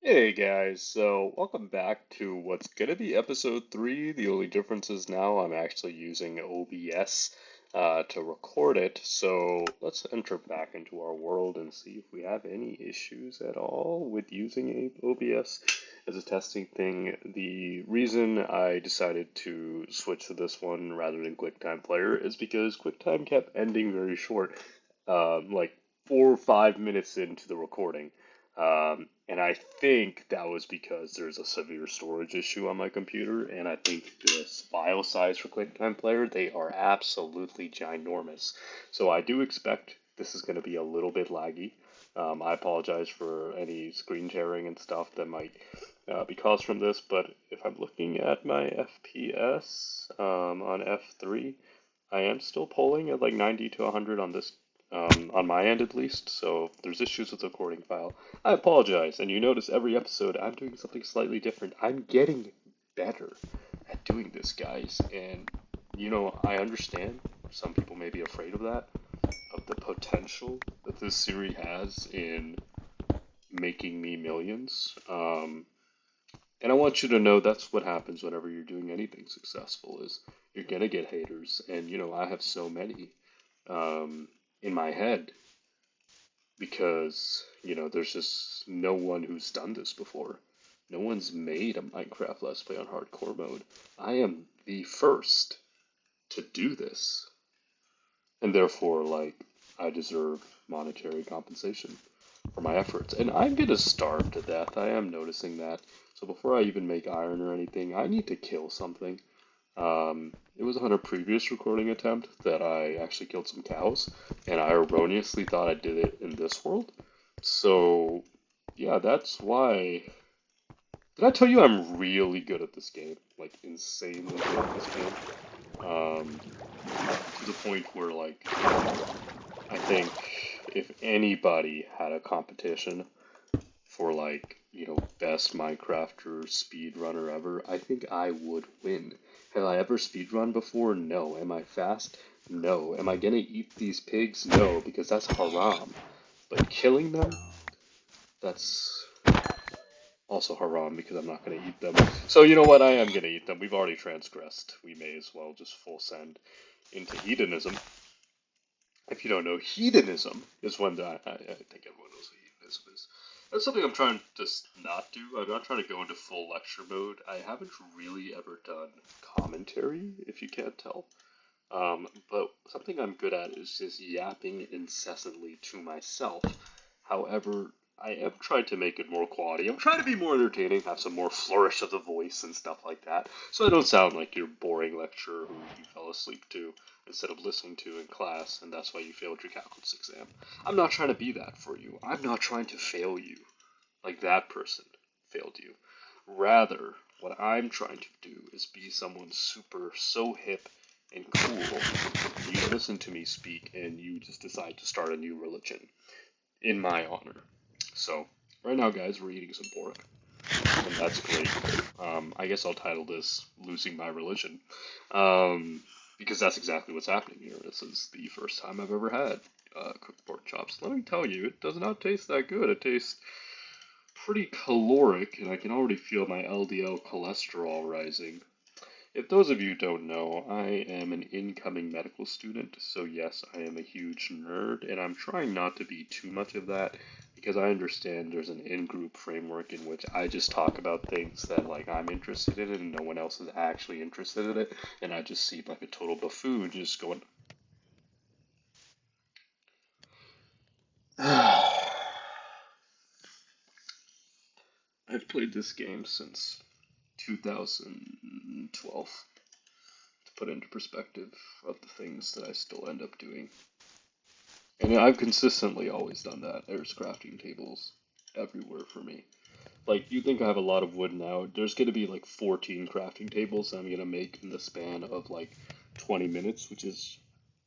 Hey guys, so welcome back to what's gonna be episode 3. The only difference is now I'm actually using OBS to record it. So let's enter back into our world and see if we have any issues at all with using OBS as a testing thing. The reason I decided to switch to this one rather than QuickTime Player is because QuickTime kept ending very short, like 4 or 5 minutes into the recording. And I think that was because there's a severe storage issue on my computer, and I think this file size for QuickTime Player, they are absolutely ginormous. So I do expect this is going to be a little bit laggy. I apologize for any screen sharing and stuff that might be caused from this, but if I'm looking at my FPS on F3, I am still polling at like 90 to 100 on this, on my end at least. So if there's issues with the recording file, I apologize. And you notice every episode I'm doing something slightly different. I'm getting better at doing this, guys. And I understand some people may be afraid of that, of the potential that this series has in making me millions. And I want you to know that's what happens whenever you're doing anything successful is you're gonna get haters. And I have so many um, in my head because there's just no one who's done this before. No one's made a Minecraft Let's Play on hardcore mode. I am the first to do this, and therefore, like, I deserve monetary compensation for my efforts. And I'm gonna starve to death. I am noticing that. So before I even make iron or anything, I need to kill something. It was on a previous recording attempt that I actually killed some cows, and I erroneously thought I did it in this world. So, yeah, that's why. Did I tell you I'm really good at this game? Like, insanely good at this game. To the point where, like, I think if anybody had a competition for, like, best Minecrafter speedrunner ever, I think I would win. Have I ever speedrun before? No. Am I fast? No. Am I gonna eat these pigs? No, because that's haram. But killing them, that's also haram because I'm not gonna eat them. So you know what? I am gonna eat them. We've already transgressed. We may as well just full send into hedonism. If you don't know, hedonism is when I think everyone knows what hedonism is. That's something I'm trying to not do. I'm not trying to go into full lecture mode. I haven't really ever done commentary, if you can't tell. But something I'm good at is just yapping incessantly to myself. However, I am trying to make it more quality. I'm trying to be more entertaining, have some more flourish of the voice and stuff like that, so I don't sound like your boring lecturer who you fell asleep to instead of listening to in class, and that's why you failed your calculus exam. I'm not trying to be that for you. I'm not trying to fail you like that person failed you. Rather, what I'm trying to do is be someone super, so hip and cool. You listen to me speak and you just decide to start a new religion in my honor. So, right now, guys, we're eating some pork, and that's great. I guess I'll title this Losing My Religion, because that's exactly what's happening here. This is the first time I've ever had cooked pork chops. Let me tell you, it does not taste that good. It tastes pretty caloric, and I can already feel my LDL cholesterol rising. If those of you don't know, I am an incoming medical student, so yes, I am a huge nerd, and I'm trying not to be too much of that because I understand there's an in-group framework in which I just talk about things that like I'm interested in and no one else is actually interested in it, and I just seem like a total buffoon just going. I've played this game since 2012 to put into perspective of the things that I still end up doing. And I've consistently always done that. There's crafting tables everywhere for me. Like, you think I have a lot of wood now. There's going to be like 14 crafting tables that I'm going to make in the span of like 20 minutes, which is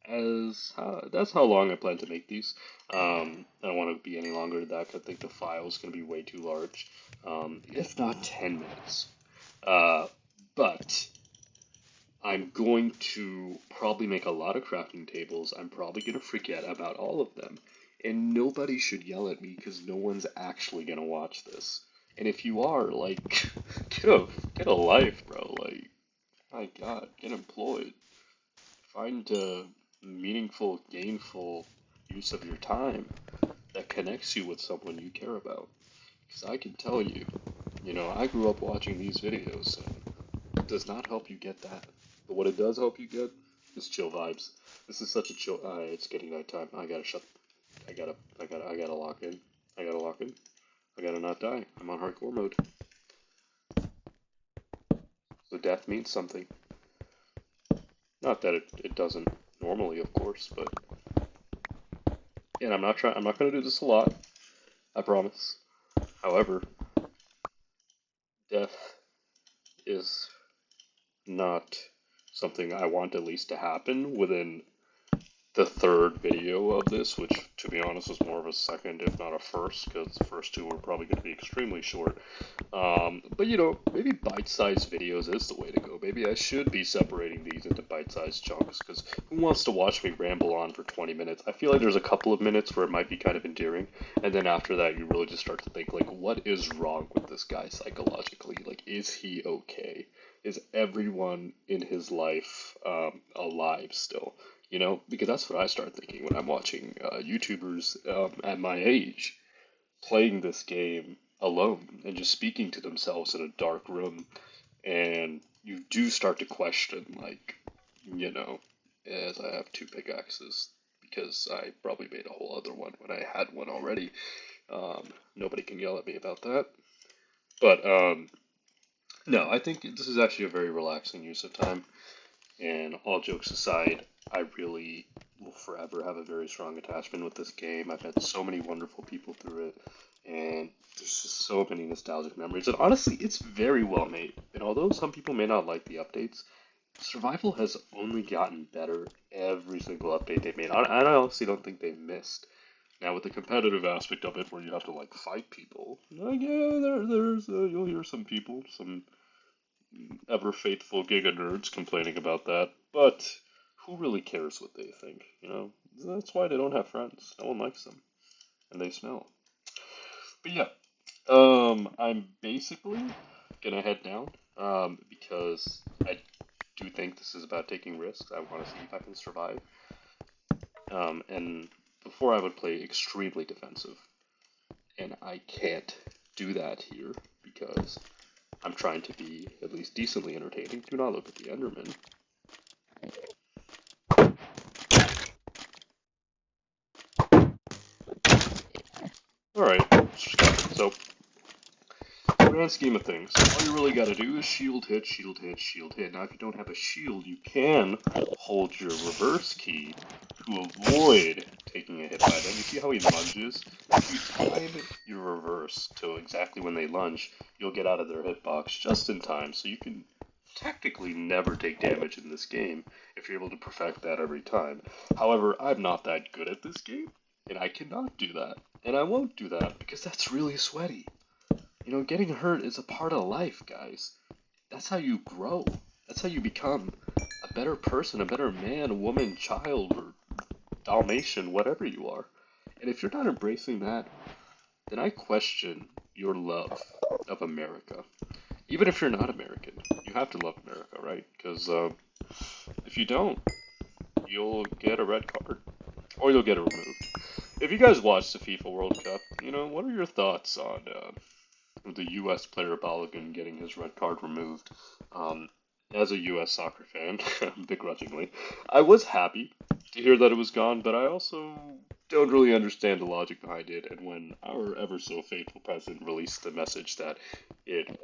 that's how long I plan to make these. I don't want to be any longer than that 'cause I think the file is going to be way too large. If not 10 minutes. Uh, but I'm going to probably make a lot of crafting tables. I'm probably going to forget about all of them. And nobody should yell at me because no one's actually going to watch this. And if you are, like, get a get a life, bro. Like, my God, get employed. Find a meaningful, gainful use of your time that connects you with someone you care about. Because I can tell you, I grew up watching these videos, and it does not help you get that. But what it does help you get is chill vibes. This is such a chill. It's getting nighttime. I gotta shut. I gotta lock in. I gotta lock in. I gotta not die. I'm on hardcore mode. So death means something. Not that it doesn't normally, of course, but and I'm not gonna do this a lot. I promise. However, death is not something I want at least to happen within the third video of this, which to be honest is more of a second, if not a first, because the first two are probably going to be extremely short. But maybe bite-sized videos is the way to go. Maybe I should be separating these into bite-sized chunks, because who wants to watch me ramble on for 20 minutes? I feel like there's a couple of minutes where it might be kind of endearing, and then after that you really just start to think, like, what is wrong with this guy psychologically? Like, is he okay? Is everyone in his life alive still? Because that's what I start thinking when I'm watching YouTubers at my age playing this game alone and just speaking to themselves in a dark room. And you do start to question, like, you know, as I have two pickaxes, because I probably made a whole other one when I had one already. Nobody can yell at me about that. But no, I think this is actually a very relaxing use of time. And all jokes aside, I really will forever have a very strong attachment with this game. I've met so many wonderful people through it, and there's just so many nostalgic memories. And honestly, it's very well made. And although some people may not like the updates, Survival has only gotten better every single update they've made. I honestly don't think they've missed. Now, with the competitive aspect of it, where you have to like fight people, like, yeah, there's you'll hear some people, some ever faithful Giga nerds complaining about that, but who really cares what they think? That's why they don't have friends. No one likes them, and they smell. But yeah, I'm basically gonna head down, because I do think this is about taking risks. I want to see if I can survive. And before I would play extremely defensive, and I can't do that here because I'm trying to be at least decently entertaining. Do not look at the Enderman. Alright, so, grand scheme of things, all you really gotta do is shield hit, shield hit, shield hit. Now, if you don't have a shield, you can hold your reverse key to avoid taking a hit by them. You see how he lunges? If you time your reverse to exactly when they lunge, you'll get out of their hitbox just in time, so you can technically never take damage in this game if you're able to perfect that every time. However, I'm not that good at this game, and I cannot do that. And I won't do that because that's really sweaty. Getting hurt is a part of life, guys. That's how you grow. That's how you become a better person, a better man, woman, child, or Dalmatian, whatever you are. And if you're not embracing that, then I question your love of America. Even if you're not American, you have to love America, right? Because if you don't, you'll get a red card, or you'll get it removed. If you guys watched the FIFA World Cup, what are your thoughts on the U.S. player Balogun getting his red card removed? Um, as a U.S. soccer fan, begrudgingly, I was happy to hear that it was gone, but I also don't really understand the logic behind it. And when our ever so faithful president released the message that it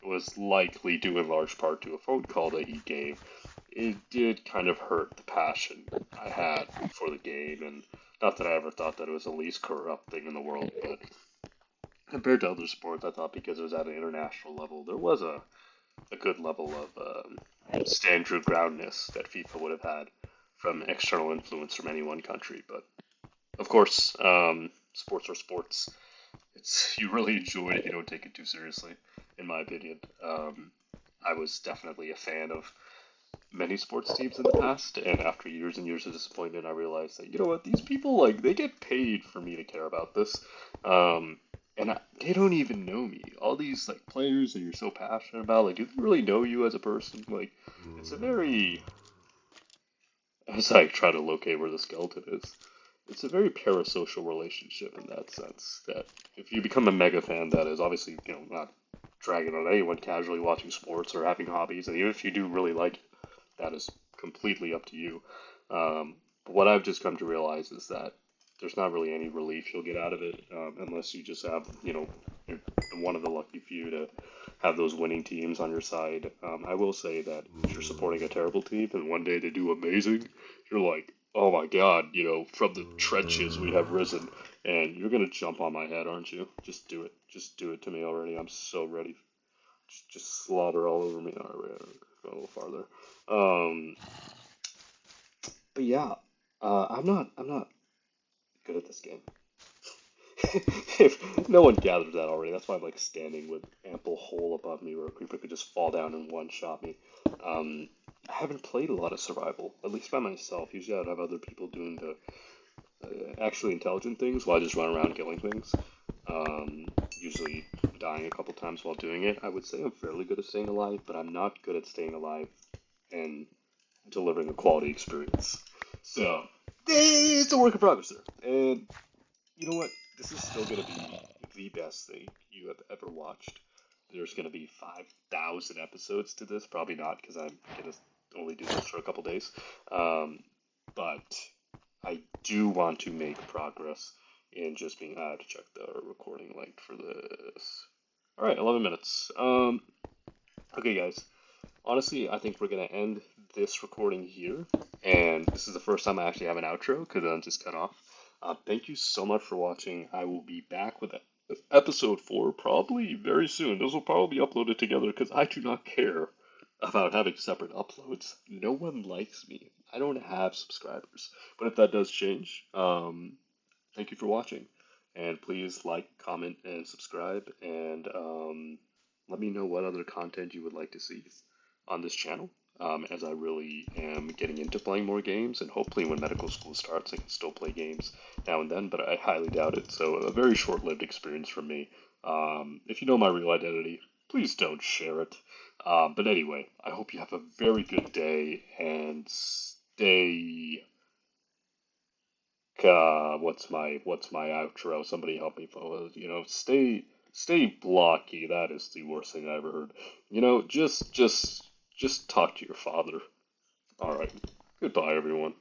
was likely due in large part to a phone call that he gave, it did kind of hurt the passion I had for the game. And not that I ever thought that it was the least corrupt thing in the world, but compared to other sports, I thought because it was at an international level, there was a good level of stand your groundness that FIFA would have had from external influence from any one country. But of course, sports are sports. You really enjoy it if you don't take it too seriously, in my opinion. I was definitely a fan of many sports teams in the past, and after years and years of disappointment, I realized that these people, like, they get paid for me to care about this. and they don't even know me. All these like players that you're so passionate about, like, do they really know you as a person? Like, it's a very, as I try to locate where the skeleton is, it's a very parasocial relationship in that sense. That if you become a mega fan, that is obviously, not dragging on anyone casually watching sports or having hobbies, and even if you do really like it, that is completely up to you. But what I've just come to realize is that there's not really any relief you'll get out of it, unless you just have, you're one of the lucky few to have those winning teams on your side. I will say that if you're supporting a terrible team and one day they do amazing, you're like, oh my God, from the trenches we have risen, and you're gonna jump on my head, aren't you? Just do it. Just do it to me already. I'm so ready. Just slaughter all over me. All right, go a little farther. Um, but yeah, I'm not good at this game. If no one gathered that already, that's why I'm like standing with ample hole above me where a creeper could just fall down and one shot me. Um, I haven't played a lot of survival, at least by myself. Usually I'd have other people doing the actually intelligent things while I just run around killing things. Usually dying a couple times while doing it. I would say I'm fairly good at staying alive, but I'm not good at staying alive and delivering a quality experience. So, it's a work in progress there. And you know what? This is still going to be the best thing you have ever watched. There's going to be 5,000 episodes to this. Probably not, because I'm going to only do this for a couple days. Um, but I do want to make progress in just being. I have to check the recording length for this. All right, 11 minutes. Okay, guys. Honestly, I think we're gonna end this recording here, and this is the first time I actually have an outro because I'm just cut off. Thank you so much for watching. I will be back with episode 4 probably very soon. Those will probably be uploaded together because I do not care about having separate uploads. No one likes me. I don't have subscribers. But if that does change, thank you for watching. And please like, comment, and subscribe. And let me know what other content you would like to see on this channel. As I really am getting into playing more games, and hopefully when medical school starts, I can still play games now and then, but I highly doubt it. So, a very short lived experience from me. If you know my real identity, please don't share it. But anyway, I hope you have a very good day and stay what's my outro? Somebody help me follow. Stay blocky. That is the worst thing I ever heard. Just talk to your father. All right. Goodbye, everyone.